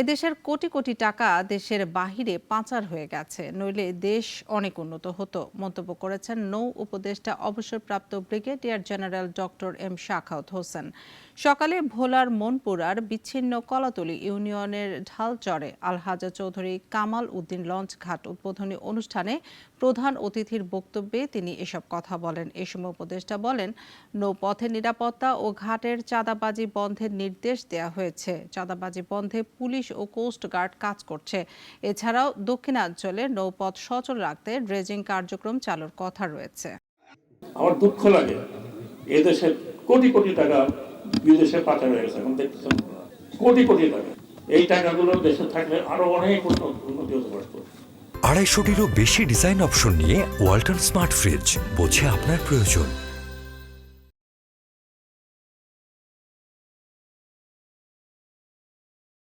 এদেশের কোটি কোটি টাকা দেশের বাহিরে পাচার হয়ে গেছে, নইলে দেশ অনেক উন্নত হতো, মন্তব্য করেছেন নৌ উপদেষ্টা অবসরপ্রাপ্ত brigadier general doctor M Shakhawat Hossain. সকালে ভোলার মনপুরার বিচ্ছিন্ন কলাতলী ইউনিয়নের ঢালচরে আলহাজা চৌধুরী কামাল উদ্দিন লঞ্চ ঘাট উদ্বোধনী অনুষ্ঠানে প্রধান অতিথির বক্তব্যে তিনি এসব কথা বলেন। এ সময় উপদেষ্টা বলেন, নৌপথের নিরাপত্তা ও ঘাটের চাঁদাবাজি বন্ধের নির্দেশ দেওয়া হয়েছে। চাঁদাবাজি বন্ধে পুলিশ ও কোস্ট গার্ড কাজ করছে। এছাড়াও দক্ষিণাঞ্চলে নৌপথ সচল রাখতে ড্রেজিং কার্যক্রম চালুর কথা রয়েছে। আমার দুঃখ লাগে, এদেশের কোটি কোটি টাকা বিদেশে পাচার হয়ে গেছে। এখন দেখতেছেন কোটি কোটি টাকা, এই টাকাগুলো দেশে থাকলে আরো অনেক উন্নতি হতে পারত। 250-টিরও বেশি ডিজাইন অপশন নিয়ে ওয়ালটন স্মার্ট ফ্রিজ, বোঝে আপনার প্রয়োজন।